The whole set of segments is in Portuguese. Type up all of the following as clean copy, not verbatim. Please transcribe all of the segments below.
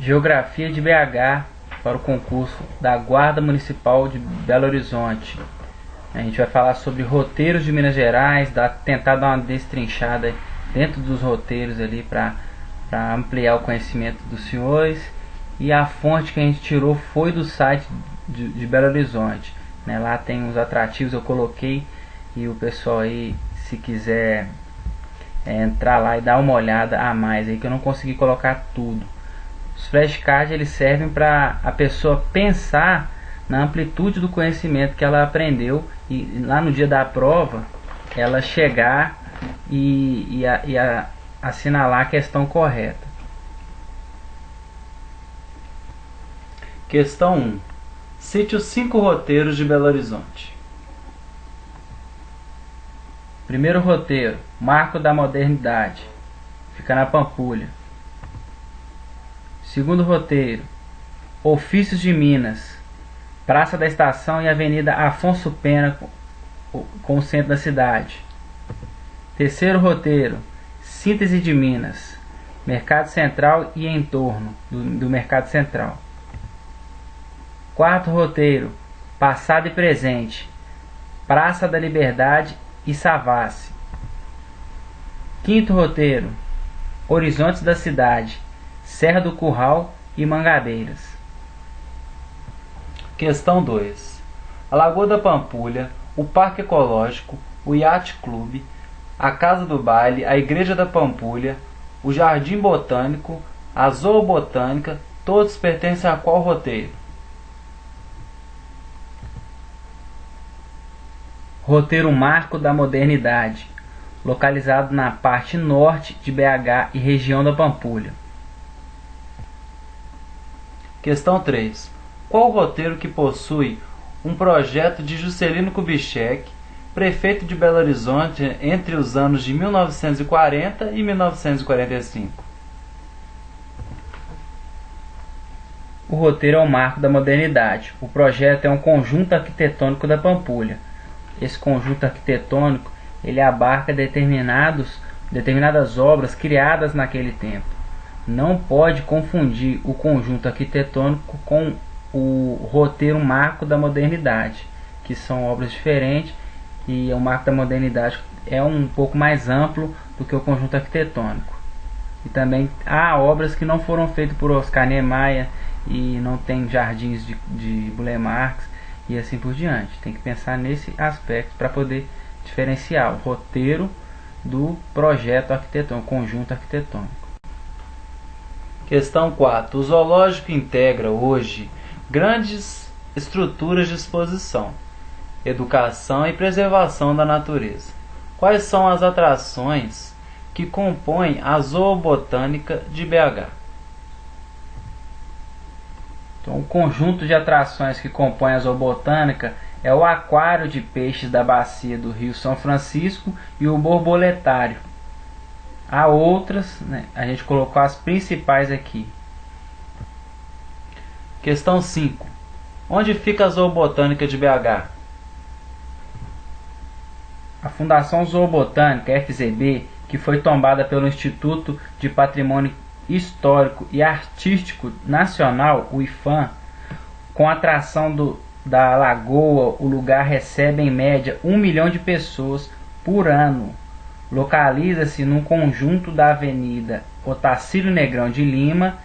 Geografia de BH para o concurso da Guarda Municipal de Belo Horizonte. A gente vai falar sobre roteiros de Minas Gerais, tentar dar uma destrinchada dentro dos roteiros ali para ampliar o conhecimento dos senhores. E a fonte que a gente tirou foi do site de Belo Horizonte, né? Lá tem os atrativos, eu coloquei, e o pessoal aí, se quiser entrar lá e dar uma olhada a mais aí, que eu não consegui colocar tudo. Os flashcards eles servem para a pessoa pensar na amplitude do conhecimento que ela aprendeu e lá no dia da prova ela chegar e assinalar a questão correta. Questão 1. Cite os 5 roteiros de Belo Horizonte. Primeiro roteiro, Marco da Modernidade, fica na Pampulha. Segundo roteiro, Ofícios de Minas, Praça da Estação e Avenida Afonso Pena com o centro da cidade. Terceiro roteiro, Síntese de Minas, Mercado Central e entorno do Mercado Central. Quarto roteiro, Passado e Presente, Praça da Liberdade e Savassi. Quinto roteiro, Horizontes da Cidade, Serra do Curral e Mangabeiras. Questão 2. A Lagoa da Pampulha, o Parque Ecológico, o Yacht Clube, a Casa do Baile, a Igreja da Pampulha, o Jardim Botânico, a Zoobotânica, todos pertencem a qual roteiro? Roteiro Marco da Modernidade, localizado na parte norte de BH e região da Pampulha. Questão 3. Qual o roteiro que possui um projeto de Juscelino Kubitschek, prefeito de Belo Horizonte entre os anos de 1940 e 1945? O roteiro é o Marco da Modernidade. O projeto é um conjunto arquitetônico da Pampulha. Esse conjunto arquitetônico ele abarca determinadas obras criadas naquele tempo. Não pode confundir o conjunto arquitetônico com o roteiro Marco da Modernidade, que são obras diferentes, e o Marco da Modernidade é um pouco mais amplo do que o conjunto arquitetônico. E também há obras que não foram feitas por Oscar Niemeyer e não tem jardins de Burle Marx e assim por diante. Tem que pensar nesse aspecto para poder diferenciar o roteiro do projeto arquitetônico, conjunto arquitetônico. Questão 4. O zoológico integra hoje grandes estruturas de exposição, educação e preservação da natureza. Quais são as atrações que compõem a Zoobotânica de BH? Então, o conjunto de atrações que compõe a Zoobotânica é o aquário de peixes da bacia do Rio São Francisco e o borboletário. Há outras, né? A gente colocou as principais aqui. Questão 5. Onde fica a Zoobotânica de BH? A Fundação Zoobotânica, FZB, que foi tombada pelo Instituto de Patrimônio Histórico e Artístico Nacional, o IFAM, com a atração da lagoa, o lugar recebe em média 1 milhão de pessoas por ano. Localiza-se num conjunto da Avenida Otacílio Negrão de Lima,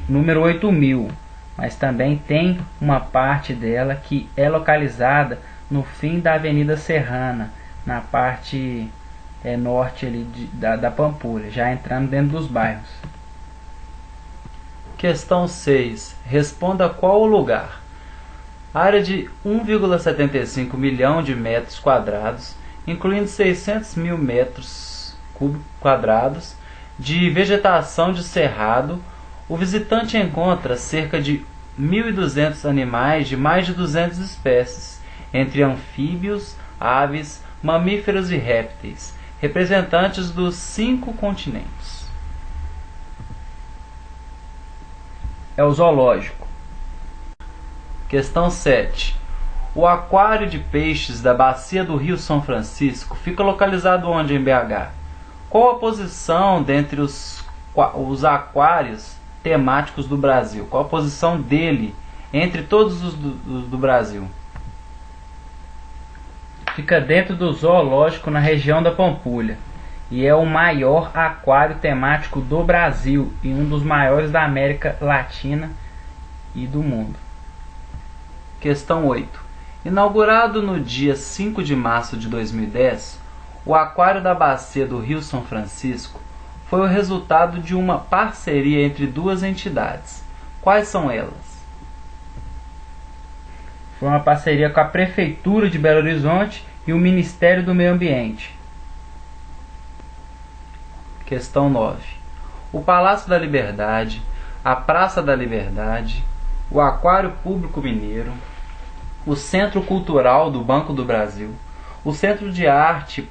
número 8000, mas também tem uma parte dela que é localizada no fim da Avenida Serrana, na parte norte ali da Pampulha, já entrando dentro dos bairros. Questão 6. Responda qual o lugar. Área de 1,75 milhão de metros quadrados, incluindo 600 mil metros quadrados de vegetação de cerrado. O visitante encontra cerca de 1.200 animais de mais de 200 espécies, entre anfíbios, aves, mamíferos e répteis, representantes dos 5 continentes. É o zoológico. Questão 7. O aquário de peixes da bacia do Rio São Francisco fica localizado onde em BH? Qual a posição dentre os aquários temáticos do Brasil. Qual a posição dele entre todos os do Brasil? Fica dentro do zoológico na região da Pampulha e é o maior aquário temático do Brasil e um dos maiores da América Latina e do mundo. Questão 8. Inaugurado no dia 5 de março de 2010, o Aquário da Bacia do Rio São Francisco foi o resultado de uma parceria entre duas entidades. Quais são elas? Foi uma parceria com a Prefeitura de Belo Horizonte e o Ministério do Meio Ambiente. Questão 9. O Palácio da Liberdade, a Praça da Liberdade, o Aquário Público Mineiro, o Centro Cultural do Banco do Brasil, o Centro de Arte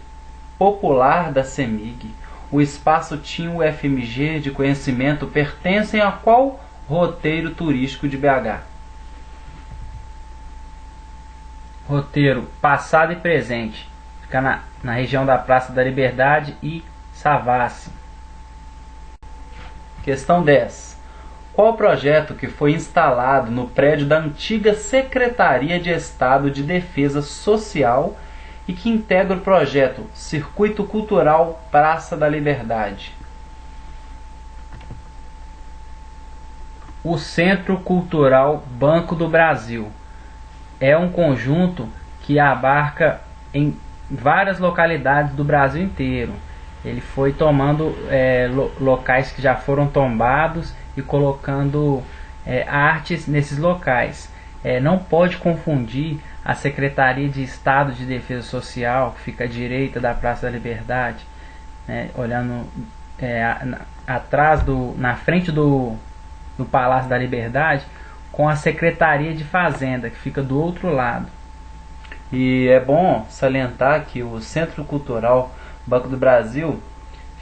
Popular da CEMIG, o Espaço Tim UFMG de Conhecimento pertencem a qual roteiro turístico de BH? Roteiro passado e presente. Fica na região da Praça da Liberdade e Savassi. Questão 10. Qual projeto que foi instalado no prédio da antiga Secretaria de Estado de Defesa Social e que integra o projeto Circuito Cultural Praça da Liberdade? O Centro Cultural Banco do Brasil. É um conjunto que abarca em várias localidades do Brasil inteiro. Ele foi tomando locais que já foram tombados e colocando artes nesses locais. Não pode confundir a Secretaria de Estado de Defesa Social, que fica à direita da Praça da Liberdade, olhando na frente do Palácio da Liberdade, com a Secretaria de Fazenda, que fica do outro lado. E é bom salientar que o Centro Cultural Banco do Brasil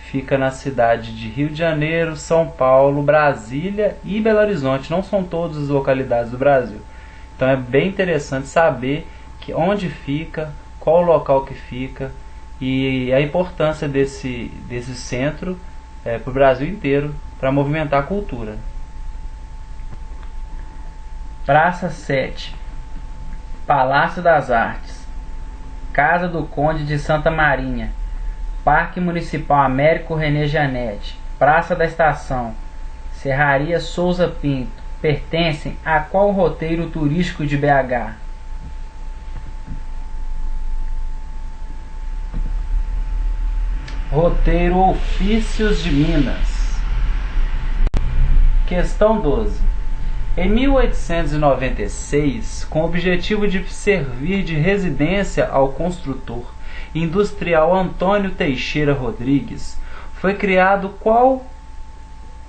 fica na cidade de Rio de Janeiro, São Paulo, Brasília e Belo Horizonte. Não são todas as localidades do Brasil. Então é bem interessante saber que onde fica, qual o local que fica e a importância desse centro para o Brasil inteiro, para movimentar a cultura. Praça 7, Palácio das Artes, Casa do Conde de Santa Marinha, Parque Municipal Américo René Janete, Praça da Estação, Serraria Souza Pinto, pertencem a qual roteiro turístico de BH? Roteiro Ofícios de Minas. Questão 12. Em 1896, com o objetivo de servir de residência ao construtor industrial Antônio Teixeira Rodrigues, foi criado qual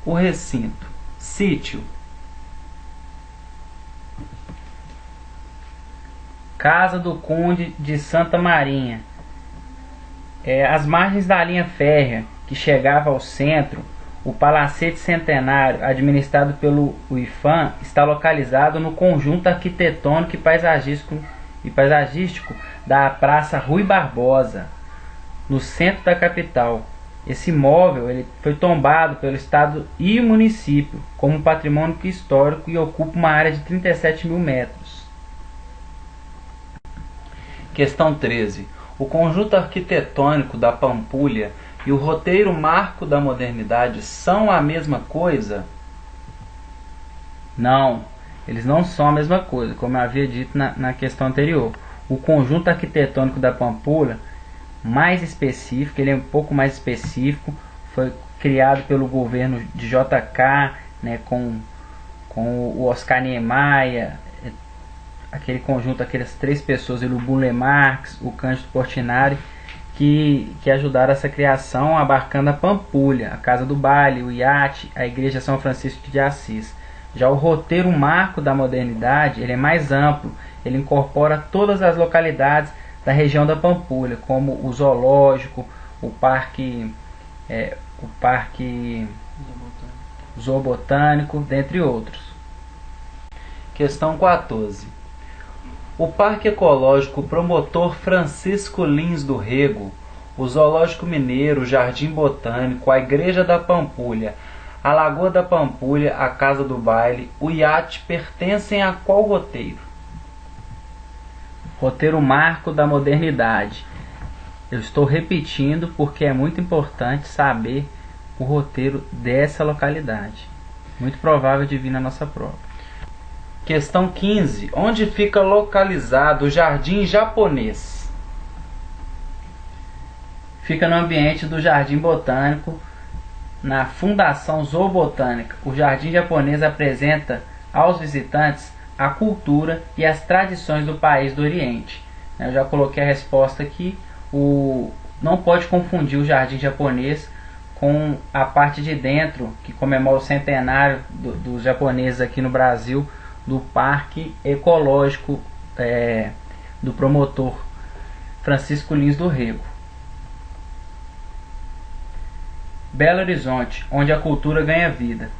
o recinto? Sítio. Casa do Conde de Santa Marinha. Às margens da linha férrea que chegava ao centro, o Palacete Centenário, administrado pelo IFAM, está localizado no conjunto arquitetônico e paisagístico da Praça Rui Barbosa, no centro da capital. Esse imóvel foi tombado pelo Estado e o município como patrimônio histórico e ocupa uma área de 37 mil metros. Questão 13. O conjunto arquitetônico da Pampulha e o roteiro marco da modernidade são a mesma coisa? Não, eles não são a mesma coisa, como eu havia dito na questão anterior. O conjunto arquitetônico da Pampulha, mais específico, ele é um pouco mais específico, foi criado pelo governo de JK, com o Oscar Niemeyer, aquele conjunto, aquelas três pessoas, o Burle Marx, o Cândido Portinari, que ajudaram essa criação, abarcando a Pampulha, a Casa do Baile, o iate, a Igreja São Francisco de Assis. Já o roteiro marco da modernidade, ele é mais amplo, ele incorpora todas as localidades da região da Pampulha, como o zoológico, o parque zoobotânico, dentre outros. Questão 14. O Parque Ecológico Promotor Francisco Lins do Rego, o Zoológico Mineiro, o Jardim Botânico, a Igreja da Pampulha, A Lagoa da Pampulha, a Casa do Baile, o iate pertencem a qual roteiro? Roteiro marco da modernidade. Eu estou repetindo porque é muito importante saber o roteiro dessa localidade. Muito provável de vir na nossa prova. Questão 15. Onde fica localizado o Jardim Japonês? Fica no ambiente do Jardim Botânico, na Fundação Zoobotânica. O Jardim Japonês apresenta aos visitantes a cultura e as tradições do país do Oriente. Eu já coloquei a resposta aqui. Não pode confundir o Jardim Japonês com a parte de dentro, que comemora o centenário dos japoneses aqui no Brasil, do Parque Ecológico do promotor Francisco Lins do Rego. Belo Horizonte, onde a cultura ganha vida.